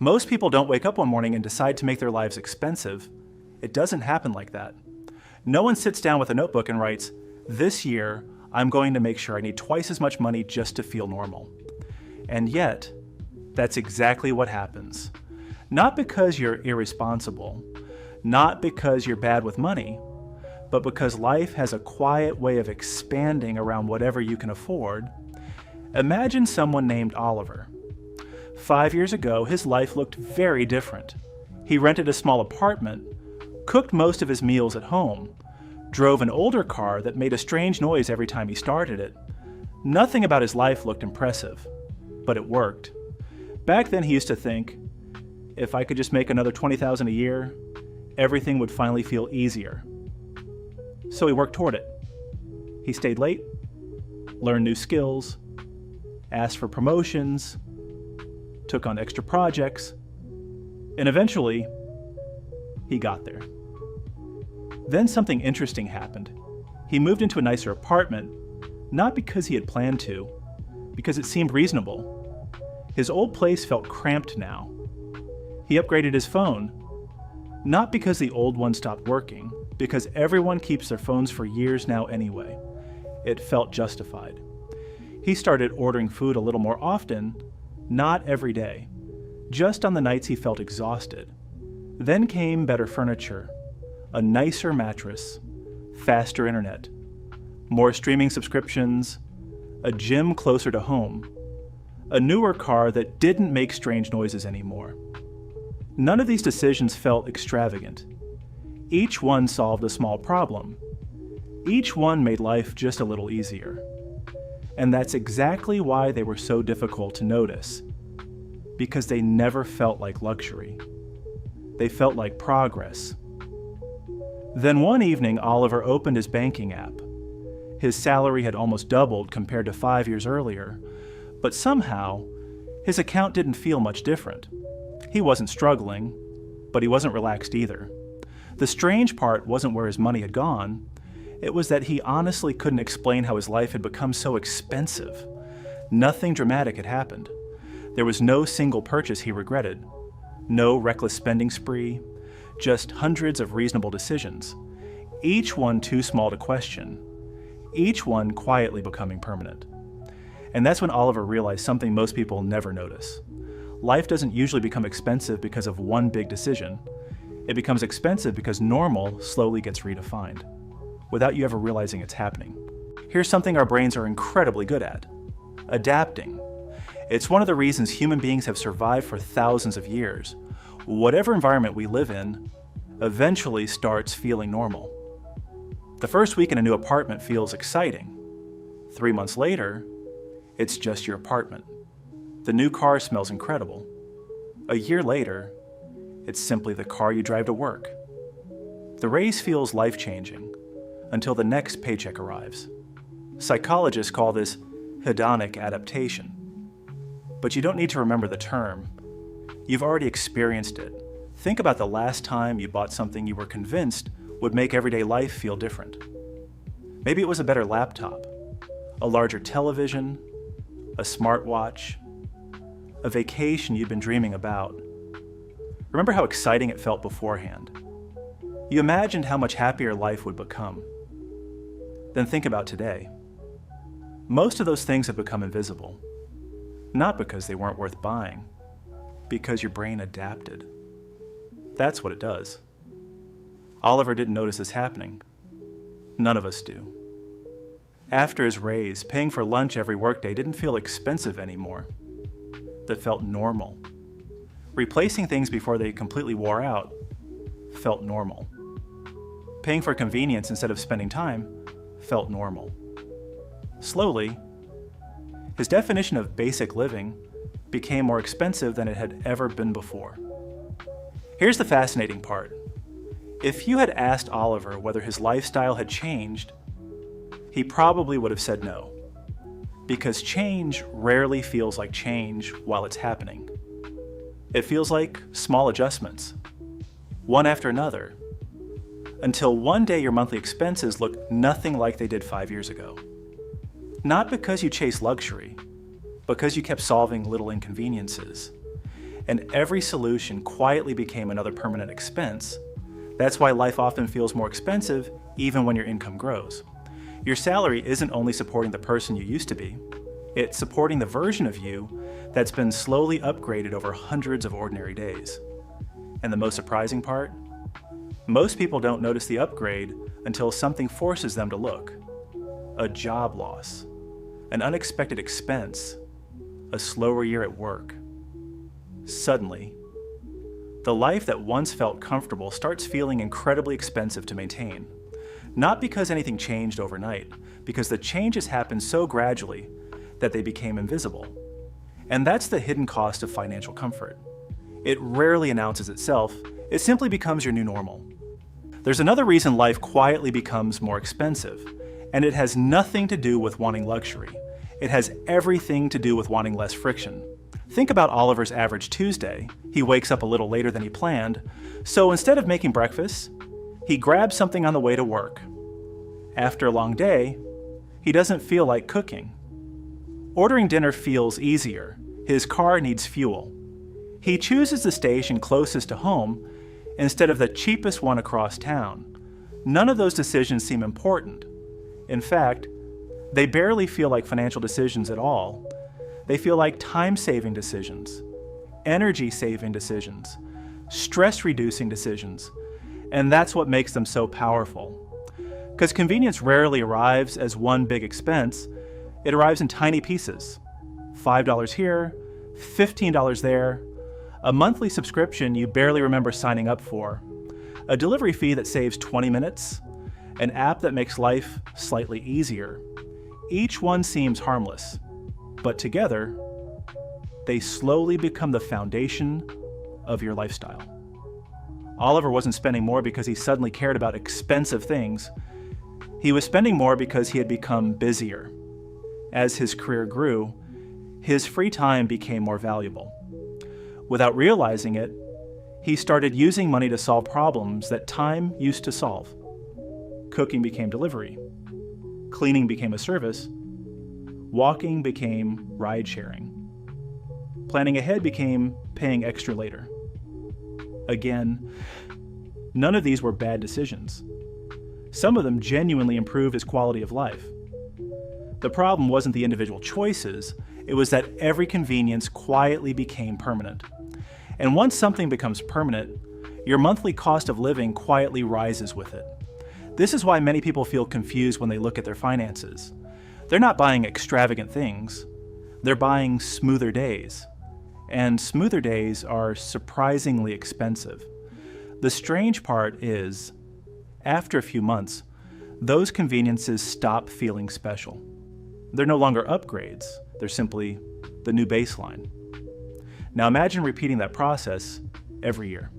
Most people don't wake up one morning and decide to make their lives expensive. It doesn't happen like that. No one sits down with a notebook and writes, "This year, I'm going to make sure I need twice as much money just to feel normal." And yet, that's exactly what happens. Not because you're irresponsible, not because you're bad with money, but because life has a quiet way of expanding around whatever you can afford. Imagine someone named Oliver. 5 years ago, his life looked very different. He rented a small apartment, cooked most of his meals at home, drove an older car that made a strange noise every time he started it. Nothing about his life looked impressive, but it worked. Back then he used to think, if I could just make another $20,000 a year, everything would finally feel easier. So he worked toward it. He stayed late, learned new skills, asked for promotions, took on extra projects, and eventually, he got there. Then something interesting happened. He moved into a nicer apartment, not because he had planned to, because it seemed reasonable. His old place felt cramped now. He upgraded his phone, not because the old one stopped working, because everyone keeps their phones for years now anyway. It felt justified. He started ordering food a little more often, not every day, just on the nights he felt exhausted. Then came better furniture, a nicer mattress, faster internet, more streaming subscriptions, a gym closer to home, a newer car that didn't make strange noises anymore. None of these decisions felt extravagant. Each one solved a small problem. Each one made life just a little easier. And that's exactly why they were so difficult to notice. Because they never felt like luxury. They felt like progress. Then one evening, Oliver opened his banking app. His salary had almost doubled compared to 5 years earlier, but somehow, his account didn't feel much different. He wasn't struggling, but he wasn't relaxed either. The strange part wasn't where his money had gone. It was that he honestly couldn't explain how his life had become so expensive. Nothing dramatic had happened. There was no single purchase he regretted. No reckless spending spree. Just hundreds of reasonable decisions. Each one too small to question. Each one quietly becoming permanent. And that's when Oliver realized something most people never notice. Life doesn't usually become expensive because of one big decision. It becomes expensive because normal slowly gets redefined, without you ever realizing it's happening. Here's something our brains are incredibly good at: adapting. It's one of the reasons human beings have survived for thousands of years. Whatever environment we live in eventually starts feeling normal. The first week in a new apartment feels exciting. 3 months later, it's just your apartment. The new car smells incredible. A year later, it's simply the car you drive to work. The raise feels life-changing until the next paycheck arrives. Psychologists call this hedonic adaptation. But you don't need to remember the term. You've already experienced it. Think about the last time you bought something you were convinced would make everyday life feel different. Maybe it was a better laptop, a larger television, a smartwatch, a vacation you'd been dreaming about. Remember how exciting it felt beforehand. You imagined how much happier life would become. Then think about today. Most of those things have become invisible. Not because they weren't worth buying, because your brain adapted. That's what it does. Oliver didn't notice this happening. None of us do. After his raise, paying for lunch every workday didn't feel expensive anymore. That felt normal. Replacing things before they completely wore out felt normal. Paying for convenience instead of spending time felt normal. Slowly, his definition of basic living became more expensive than it had ever been before. Here's the fascinating part. If you had asked Oliver whether his lifestyle had changed, he probably would have said no. Because change rarely feels like change while it's happening. It feels like small adjustments, one after another, until one day your monthly expenses look nothing like they did 5 years ago. Not because you chase luxury, because you kept solving little inconveniences. and every solution quietly became another permanent expense. That's why life often feels more expensive even when your income grows. Your salary isn't only supporting the person you used to be, it's supporting the version of you that's been slowly upgraded over hundreds of ordinary days. And the most surprising part? Most people don't notice the upgrade until something forces them to look. A job loss, an unexpected expense, a slower year at work. Suddenly, the life that once felt comfortable starts feeling incredibly expensive to maintain. Not because anything changed overnight, because the changes happened so gradually that they became invisible. And that's the hidden cost of financial comfort. It rarely announces itself, it simply becomes your new normal. There's another reason life quietly becomes more expensive, and it has nothing to do with wanting luxury. It has everything to do with wanting less friction. Think about Oliver's average Tuesday. He wakes up a little later than he planned, so instead of making breakfast, he grabs something on the way to work. After a long day, he doesn't feel like cooking. Ordering dinner feels easier. His car needs fuel. He chooses the station closest to home instead of the cheapest one across town. None of those decisions seem important. In fact, they barely feel like financial decisions at all. They feel like time-saving decisions, energy-saving decisions, stress-reducing decisions, and that's what makes them so powerful. Because convenience rarely arrives as one big expense, it arrives in tiny pieces. $5 here, $15 there, a monthly subscription you barely remember signing up for, a delivery fee that saves 20 minutes, an app that makes life slightly easier. Each one seems harmless, but together, they slowly become the foundation of your lifestyle. Oliver wasn't spending more because he suddenly cared about expensive things. He was spending more because he had become busier. As his career grew, his free time became more valuable. Without realizing it, he started using money to solve problems that time used to solve. Cooking became delivery. Cleaning became a service. Walking became ride-sharing. Planning ahead became paying extra later. Again, none of these were bad decisions. Some of them genuinely improved his quality of life. The problem wasn't the individual choices, it was that every convenience quietly became permanent. And once something becomes permanent, your monthly cost of living quietly rises with it. This is why many people feel confused when they look at their finances. They're not buying extravagant things, they're buying smoother days. And smoother days are surprisingly expensive. The strange part is, after a few months, those conveniences stop feeling special. They're no longer upgrades, they're simply the new baseline. Now imagine repeating that process every year,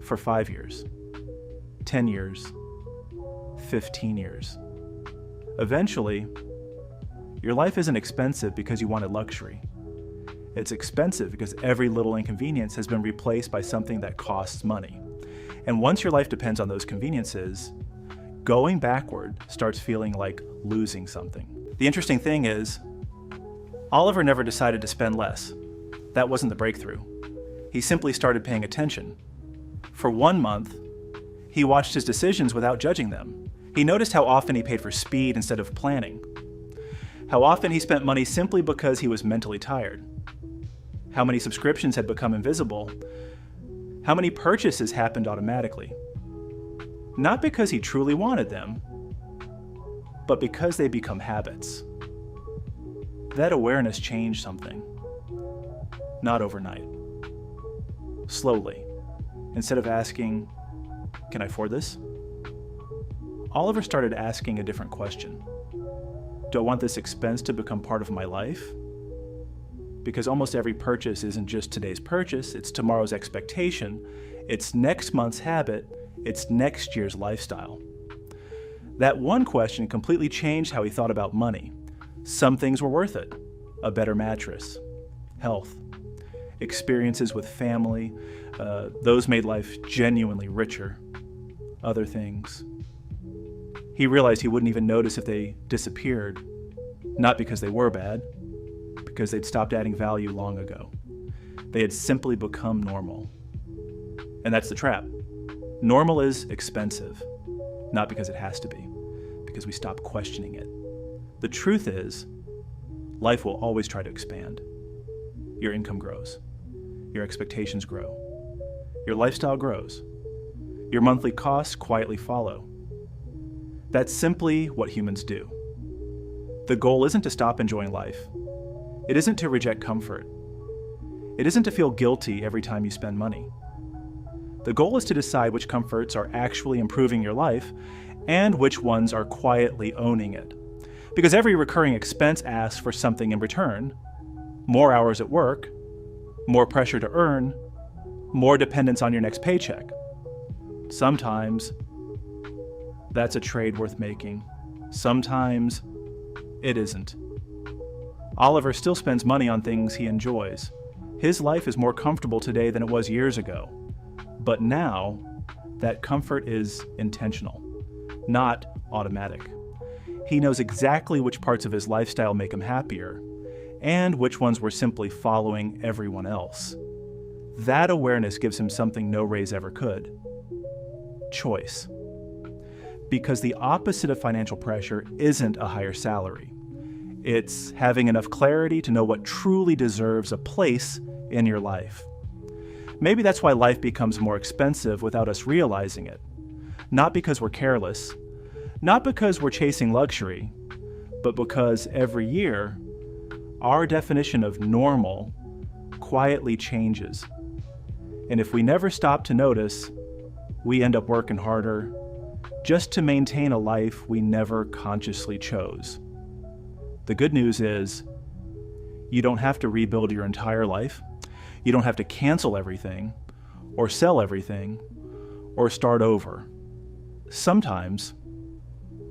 for 5 years, 10 years, 15 years. Eventually, your life isn't expensive because you wanted luxury. It's expensive because every little inconvenience has been replaced by something that costs money. And once your life depends on those conveniences, going backward starts feeling like losing something. The interesting thing is, Oliver never decided to spend less. That wasn't the breakthrough. He simply started paying attention. For 1 month, he watched his decisions without judging them. He noticed how often he paid for speed instead of planning. How often he spent money simply because he was mentally tired. How many subscriptions had become invisible. How many purchases happened automatically. Not because he truly wanted them, but because they become habits. That awareness changed something. Not overnight. Slowly. Instead of asking, "Can I afford this?" Oliver started asking a different question. Do I want this expense to become part of my life? Because almost every purchase isn't just today's purchase, it's tomorrow's expectation, it's next month's habit, it's next year's lifestyle. That one question completely changed how he thought about money. Some things were worth it. A better mattress, health, experiences with family, those made life genuinely richer. Other things. He realized he wouldn't even notice if they disappeared, not because they were bad, because they'd stopped adding value long ago. They had simply become normal. And that's the trap. Normal is expensive, not because it has to be, because we stop questioning it. The truth is, life will always try to expand. Your income grows. Your expectations grow. Your lifestyle grows. Your monthly costs quietly follow. That's simply what humans do. The goal isn't to stop enjoying life. It isn't to reject comfort. It isn't to feel guilty every time you spend money. The goal is to decide which comforts are actually improving your life and which ones are quietly owning it. Because every recurring expense asks for something in return. More hours at work, more pressure to earn, more dependence on your next paycheck. Sometimes that's a trade worth making. Sometimes it isn't. Oliver still spends money on things he enjoys. His life is more comfortable today than it was years ago. But now, that comfort is intentional, not automatic. He knows exactly which parts of his lifestyle make him happier, and which ones were simply following everyone else. That awareness gives him something no raise ever could: choice. Because the opposite of financial pressure isn't a higher salary. It's having enough clarity to know what truly deserves a place in your life. Maybe that's why life becomes more expensive without us realizing it. Not because we're careless, not because we're chasing luxury, but because every year, our definition of normal quietly changes. And if we never stop to notice, we end up working harder just to maintain a life we never consciously chose. The good news is, you don't have to rebuild your entire life. You don't have to cancel everything, or sell everything, or start over. Sometimes,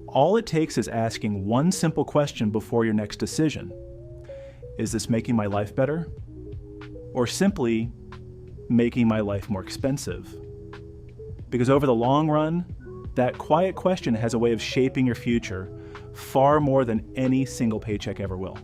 all it takes is asking one simple question before your next decision. Is this making my life better? Or simply making my life more expensive? Because over the long run, that quiet question has a way of shaping your future far more than any single paycheck ever will.